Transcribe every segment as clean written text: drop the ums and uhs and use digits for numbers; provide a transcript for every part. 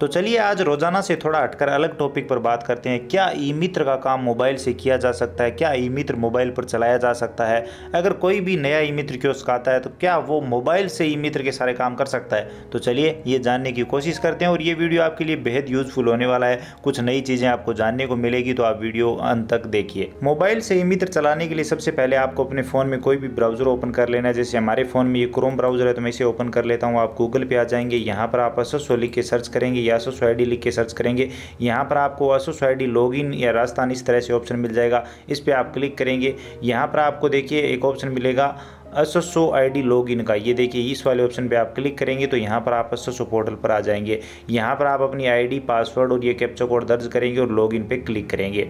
तो चलिए आज रोजाना से थोड़ा हटकर अलग टॉपिक पर बात करते हैं। क्या ई मित्र का काम मोबाइल से किया जा सकता है? क्या ई मित्र मोबाइल पर चलाया जा सकता है? अगर कोई भी नया ई मित्र कियोस्क आता है तो क्या वो मोबाइल से ई मित्र के सारे काम कर सकता है? तो चलिए ये जानने की कोशिश करते हैं और ये वीडियो आपके लिए बेहद यूजफुल होने वाला है। कुछ नई चीज़ें आपको जानने को मिलेगी, तो आप वीडियो अंत तक देखिए। मोबाइल से ई मित्र चलाने के लिए सबसे पहले आपको अपने फ़ोन में कोई भी ब्राउज़र ओपन कर लेना है। जैसे हमारे फ़ोन में ये क्रोम ब्राउज़र है तो मैं इसे ओपन कर लेता हूँ। आप गूगल पे आ जाएंगे, यहाँ पर आप SSO लिख के सर्च करेंगे या SSO ID लिख के सर्च करेंगे। यहाँ पर आपको SSO ID लॉगिन या राजस्थान इस तरह से ऑप्शन मिल जाएगा। इस पर आप क्लिक करेंगे। यहाँ पर आपको देखिए एक ऑप्शन मिलेगा SSO ID लॉगिन का। ये देखिए इस वाले ऑप्शन पे आप क्लिक करेंगे तो यहाँ पर आप SSO पोर्टल पर आ जाएंगे। यहाँ पर आप अपनी ID पासवर्ड और ये कैप्चा कोड दर्ज करेंगे और लॉगिन पे क्लिक करेंगे।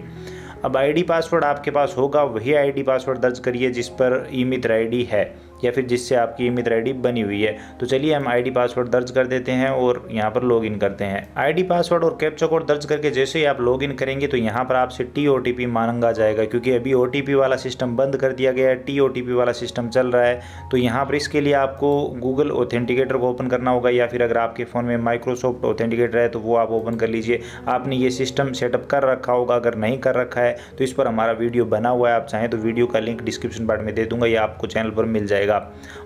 अब ID पासवर्ड आपके पास होगा, वही ID पासवर्ड दर्ज करिए जिस पर ई मित्र ID है या फिर जिससे आपकी ई मित्र ID बनी हुई है। तो चलिए हम ID पासवर्ड दर्ज कर देते हैं और यहाँ पर लॉगिन करते हैं। ID पासवर्ड और कैप्चा कोड दर्ज करके जैसे ही आप लॉगिन करेंगे तो यहाँ पर आपसे TOTP मांगा जाएगा, क्योंकि अभी OTP वाला सिस्टम बंद कर दिया गया है, TOTP वाला सिस्टम चल रहा है। तो यहाँ पर इसके लिए आपको गूगल ऑथेंटिकेटर को ओपन करना होगा, या फिर अगर आपके फ़ोन में माइक्रोसॉफ्ट ऑथेंटिकेटर है तो वो आप ओपन कर लीजिए। आपने ये सिस्टम सेटअप कर रखा होगा, अगर नहीं कर रखा है तो इस पर हमारा वीडियो बना हुआ है। आप चाहें तो वीडियो का लिंक डिस्क्रिप्शन बॉक्स में दे दूंगा या आपको चैनल पर मिल जाएगा।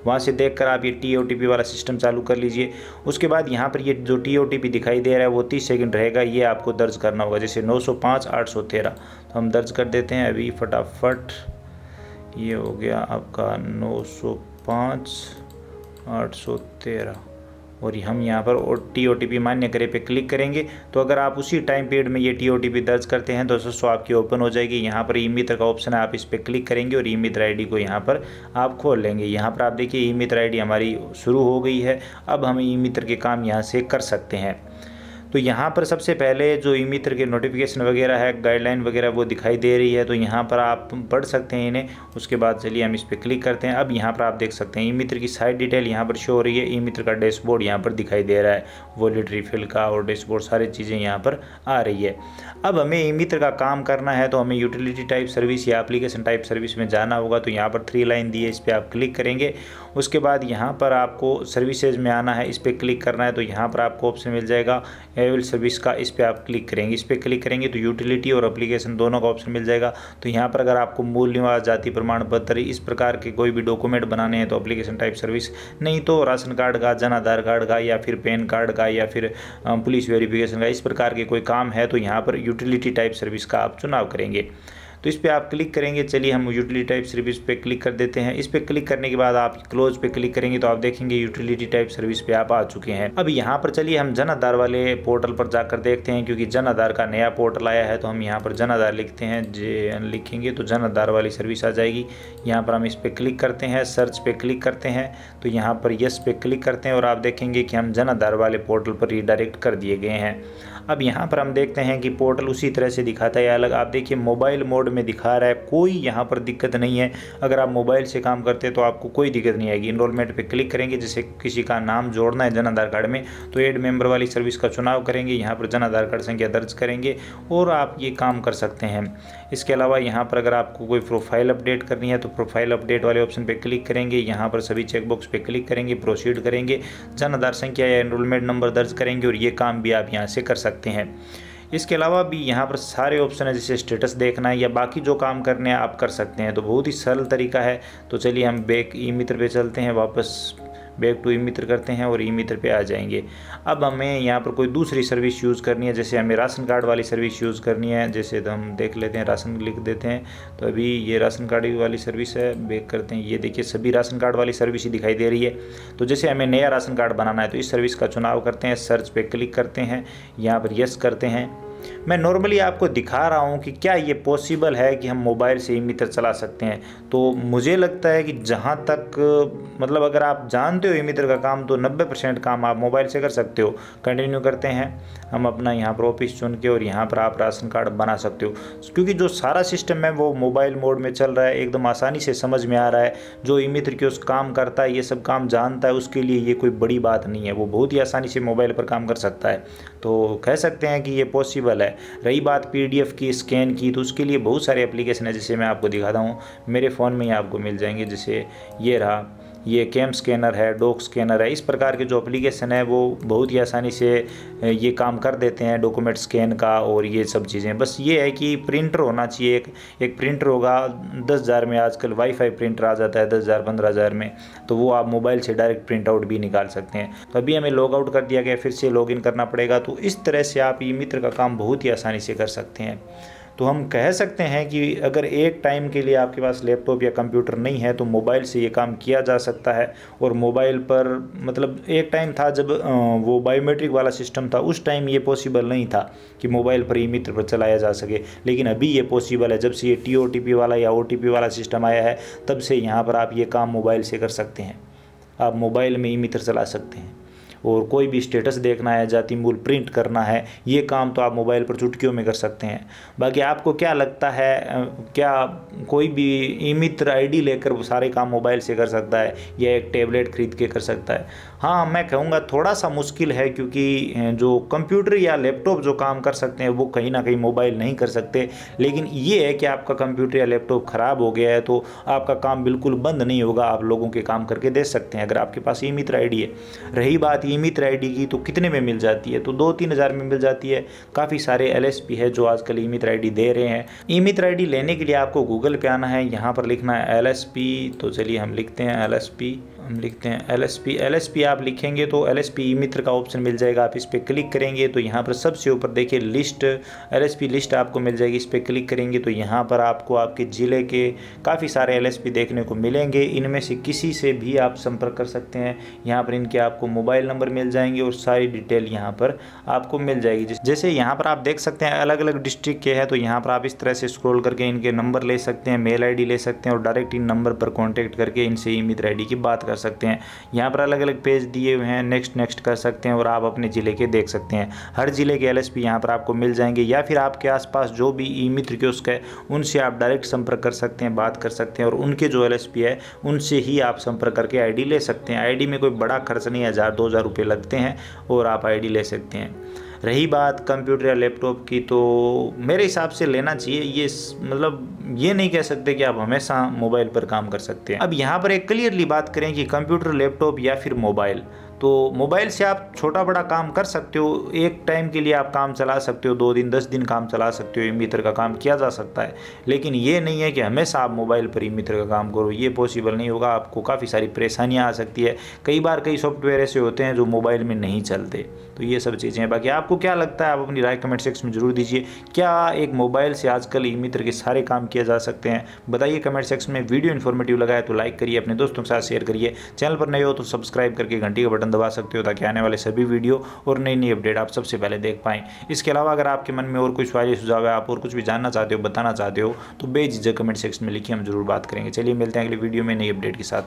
वहाँ से देखकर आप ये TOTP वाला सिस्टम चालू कर लीजिए। उसके बाद यहाँ पर ये जो TOTP दिखाई दे रहा है वो 30 सेकंड रहेगा, ये आपको दर्ज करना होगा। जैसे 905 813 तो हम दर्ज कर देते हैं अभी फटाफट। ये हो गया आपका 905 813 और हम यहाँ पर TOTP मान्य करे पे क्लिक करेंगे। तो अगर आप उसी टाइम पीरियड में ये TOTP दर्ज करते हैं तो SSO आपकी ओपन हो जाएगी। यहाँ पर ई मित्र का ऑप्शन है, आप इस पर क्लिक करेंगे और ई मित्र ID को यहाँ पर आप खोल लेंगे। यहाँ पर आप देखिए ई मित्र ID हमारी शुरू हो गई है। अब हम ई मित्र के काम यहाँ से कर सकते हैं। तो यहाँ पर सबसे पहले जो ई मित्र के नोटिफिकेशन वगैरह है, गाइडलाइन वगैरह वो दिखाई दे रही है, तो यहाँ पर आप पढ़ सकते हैं इन्हें। उसके बाद चलिए हम इस पर क्लिक करते हैं। अब यहाँ पर आप देख सकते हैं ई मित्र की साइड डिटेल यहाँ पर शो हो रही है। ई मित्र का डैशबोर्ड यहाँ पर दिखाई दे रहा है, वॉलेट रिफिल का और डैशबोर्ड सारी चीज़ें यहाँ पर आ रही है। अब हमें ई मित्र का काम करना है तो हमें यूटिलिटी टाइप सर्विस या एप्लीकेशन टाइप सर्विस में जाना होगा। तो यहाँ पर 3 लाइन दी है, इस पर आप क्लिक करेंगे। उसके बाद यहाँ पर आपको सर्विसेज में आना है, इस पर क्लिक करना है। तो यहाँ पर आपको ऑप्शन मिल जाएगा अवेलेबल सर्विस का, इस पर आप क्लिक करेंगे। इस पर क्लिक करेंगे तो यूटिलिटी और एप्लीकेशन दोनों का ऑप्शन मिल जाएगा। तो यहाँ पर अगर आपको मूल निवास, जाति प्रमाण पत्र, इस प्रकार के कोई भी डॉक्यूमेंट बनाने हैं तो एप्लीकेशन टाइप सर्विस, नहीं तो राशन कार्ड का, जन आधार कार्ड का या फिर पैन कार्ड का या फिर पुलिस वेरिफिकेशन का, इस प्रकार के कोई काम है तो यहाँ पर यूटिलिटी टाइप सर्विस का आप चुनाव करेंगे। तो इस पर आप क्लिक करेंगे। चलिए हम यूटिलिटी टाइप सर्विस पे क्लिक कर देते हैं। इस पर क्लिक करने के बाद आप क्लोज पे क्लिक करेंगे तो आप देखेंगे यूटिलिटी टाइप सर्विस पे आप आ चुके हैं। अब यहाँ पर चलिए हम जन आधार वाले पोर्टल पर जाकर देखते हैं, क्योंकि जन आधार का नया पोर्टल आया है। तो हम यहाँ पर जन आधार लिखते हैं, लिखेंगे तो जन आधार वाली सर्विस आ जाएगी। यहाँ पर हम इस पर क्लिक करते हैं, सर्च पे क्लिक करते हैं, तो यहाँ पर यस पे क्लिक करते हैं और आप देखेंगे कि हम जन आधार वाले पोर्टल पर रीडायरेक्ट कर दिए गए हैं। अब यहाँ पर हम देखते हैं कि पोर्टल उसी तरह से दिखाता है अलग। आप देखिए मोबाइल मोड में दिखा रहा है, कोई यहाँ पर दिक्कत नहीं है। अगर आप मोबाइल से काम करते हैं तो आपको कोई दिक्कत नहीं आएगी। इनरोलमेंट पे क्लिक करेंगे, जैसे किसी का नाम जोड़ना है जन आधार कार्ड में तो एड मेंबर वाली सर्विस का चुनाव करेंगे। यहाँ पर जन आधार कार्ड संख्या दर्ज करेंगे और आप ये काम कर सकते हैं। इसके अलावा यहाँ पर अगर आपको कोई प्रोफाइल अपडेट करनी है तो प्रोफाइल अपडेट वाले ऑप्शन पे क्लिक करेंगे। यहाँ पर सभी चेकबॉक्स पे क्लिक करेंगे, प्रोसीड करेंगे, जन आधार संख्या या एनरोलमेंट नंबर दर्ज करेंगे और ये काम भी आप यहाँ से कर सकते हैं। इसके अलावा भी यहाँ पर सारे ऑप्शन है, जैसे स्टेटस देखना है या बाकी जो काम करने हैं आप कर सकते हैं। तो बहुत ही सरल तरीका है। तो चलिए हम बैक ई मित्र पे चलते हैं, वापस बैक टू ई मित्र करते हैं और ई मित्र पे आ जाएंगे। अब हमें यहाँ पर कोई दूसरी सर्विस यूज़ करनी है, जैसे हमें राशन कार्ड वाली सर्विस यूज़ करनी है। जैसे तो हम देख लेते हैं, राशन लिख देते हैं। तो अभी ये राशन कार्ड वाली सर्विस है, बैक करते हैं। ये देखिए सभी राशन कार्ड वाली सर्विस ही दिखाई दे रही है। तो जैसे हमें नया राशन कार्ड बनाना है तो इस सर्विस का चुनाव करते हैं, सर्च पे क्लिक करते हैं, यहाँ पर यस करते हैं। मैं नॉर्मली आपको दिखा रहा हूँ कि क्या ये पॉसिबल है कि हम मोबाइल से ई मित्र चला सकते हैं। तो मुझे लगता है कि जहाँ तक मतलब अगर आप जानते हो ई मित्र का काम तो 90% काम आप मोबाइल से कर सकते हो। कंटिन्यू करते हैं हम अपना यहाँ पर ऑफिस चुन के और यहाँ पर आप राशन कार्ड बना सकते हो, क्योंकि जो सारा सिस्टम है वो मोबाइल मोड में चल रहा है, एकदम आसानी से समझ में आ रहा है। जो ई मित्र की उस काम करता है, ये सब काम जानता है, उसके लिए ये कोई बड़ी बात नहीं है, वो बहुत ही आसानी से मोबाइल पर काम कर सकता है। तो कह सकते हैं कि ये पॉसिबल है। रही बात PDF की, स्कैन की, तो उसके लिए बहुत सारे एप्लीकेशन है, जैसे मैं आपको दिखाता हूँ। मेरे फ़ोन में ही आपको मिल जाएंगे। जैसे ये रहा, ये कैम स्कैनर है, डॉक स्कैनर है, इस प्रकार के जो एप्लीकेशन है वो बहुत ही आसानी से ये काम कर देते हैं डॉक्यूमेंट स्कैन का और ये सब चीज़ें। बस ये है कि प्रिंटर होना चाहिए, एक प्रिंटर होगा। 10,000 में आजकल वाईफाई प्रिंटर आ जाता है, 10,000 15,000 में, तो वो आप मोबाइल से डायरेक्ट प्रिंट आउट भी निकाल सकते हैं। तो अभी हमें लॉग आउट कर दिया गया, फिर से लॉग इन करना पड़ेगा। तो इस तरह से आप ई मित्र का काम बहुत ही आसानी से कर सकते हैं। तो हम कह सकते हैं कि अगर एक टाइम के लिए आपके पास लैपटॉप या कंप्यूटर नहीं है तो मोबाइल से ये काम किया जा सकता है। और मोबाइल पर मतलब एक टाइम था जब वो बायोमेट्रिक वाला सिस्टम था, उस टाइम ये पॉसिबल नहीं था कि मोबाइल पर ई मित्र पर चलाया जा सके, लेकिन अभी ये पॉसिबल है। जब से ये TOTP वाला या OTP वाला सिस्टम आया है तब से यहाँ पर आप ये काम मोबाइल से कर सकते हैं। आप मोबाइल में ई मित्र चला सकते हैं और कोई भी स्टेटस देखना है, जाति मूल प्रिंट करना है, ये काम तो आप मोबाइल पर चुटकियों में कर सकते हैं। बाकी आपको क्या लगता है, क्या कोई भी ई मित्र ID लेकर वो सारे काम मोबाइल से कर सकता है या एक टैबलेट खरीद के कर सकता है? हाँ, मैं कहूँगा थोड़ा सा मुश्किल है, क्योंकि जो कंप्यूटर या लैपटॉप जो काम कर सकते हैं वो कहीं ना कहीं मोबाइल नहीं कर सकते। लेकिन ये है कि आपका कंप्यूटर या लैपटॉप ख़राब हो गया है तो आपका काम बिल्कुल बंद नहीं होगा, आप लोगों के काम करके दे सकते हैं अगर आपके पास ई मित्र ID है। रही बात ई मित्र ID की, तो कितने में मिल जाती है? तो 2-3 हज़ार में मिल जाती है। काफ़ी सारे LSP है जो आजकल ई मित्र ID दे रहे हैं। ई मित्र ID लेने के लिए आपको गूगल पे आना है, यहाँ पर लिखना है LSP। तो चलिए हम लिखते हैं LSP, हम लिखते हैं LSP आप लिखेंगे तो LSP ई मित्र का ऑप्शन मिल जाएगा। आप इस पर क्लिक करेंगे तो यहाँ पर सबसे ऊपर देखिए लिस्ट, LSP लिस्ट आपको मिल जाएगी। इस पर क्लिक करेंगे तो यहाँ पर आपको आपके ज़िले के काफ़ी सारे LSP देखने को मिलेंगे। इनमें से किसी से भी आप संपर्क कर सकते हैं। यहाँ पर इनके आपको मोबाइल नंबर मिल जाएंगे और सारी डिटेल यहाँ पर आपको मिल जाएगी। जैसे यहाँ पर आप देख सकते हैं अलग अलग डिस्ट्रिक्ट के हैं, तो यहाँ पर आप इस तरह से स्क्रॉल करके इनके नंबर ले सकते हैं, मेल ID ले सकते हैं और डायरेक्ट इन नंबर पर कॉन्टैक्ट करके इनसे ई मित्र ID की बात कर सकते हैं। यहाँ पर अलग अलग पेज दिए हुए हैं, नेक्स्ट कर सकते हैं और आप अपने ज़िले के देख सकते हैं। हर ज़िले के LSP यहाँ पर आपको मिल जाएंगे, या फिर आपके आसपास जो भी ई मित्र कियोस्क है उनसे आप डायरेक्ट संपर्क कर सकते हैं, बात कर सकते हैं और उनके जो LSP है उनसे ही आप संपर्क करके ID ले सकते हैं। ID में कोई बड़ा खर्च नहीं है, 1,000-2,000 रुपये लगते हैं और आप ID ले सकते हैं। रही बात कंप्यूटर या लैपटॉप की, तो मेरे हिसाब से लेना चाहिए। ये मतलब ये नहीं कह सकते कि आप हमेशा मोबाइल पर काम कर सकते हैं। अब यहाँ पर एक क्लियरली बात करें कि कंप्यूटर, लैपटॉप या फिर मोबाइल, तो मोबाइल से आप छोटा बड़ा काम कर सकते हो। एक टाइम के लिए आप काम चला सकते हो, 2 दिन 10 दिन काम चला सकते हो, ई मित्र का काम किया जा सकता है। लेकिन ये नहीं है कि हमेशा आप मोबाइल पर ई मित्र का काम करो, ये पॉसिबल नहीं होगा। आपको काफ़ी सारी परेशानियां आ सकती है। कई बार कई सॉफ्टवेयर ऐसे होते हैं जो मोबाइल में नहीं चलते, तो ये सब चीज़ें हैं। बाकी आपको क्या लगता है, आप अपनी राय कमेंट सेक्शन में जरूर दीजिए। क्या एक मोबाइल से आजकल ई मित्र के सारे काम किए जा सकते हैं? बताइए कमेंट सेक्शन में। वीडियो इन्फॉर्मेटिव लगा है तो लाइक करिए, अपने दोस्तों के साथ शेयर करिए। चैनल पर नए हो तो सब्सक्राइब करके घंटी का बटन दबा सकते हो ताकि आने वाले सभी वीडियो और नई नई अपडेट आप सबसे पहले देख पाएं। इसके अलावा अगर आपके मन में और कोई सवाल या सुझाव है, आप और कुछ भी जानना चाहते हो, बताना चाहते हो, तो बेझिझक कमेंट सेक्शन में लिखिए, हम जरूर बात करेंगे। चलिए मिलते हैं अगली वीडियो में नई अपडेट के साथ।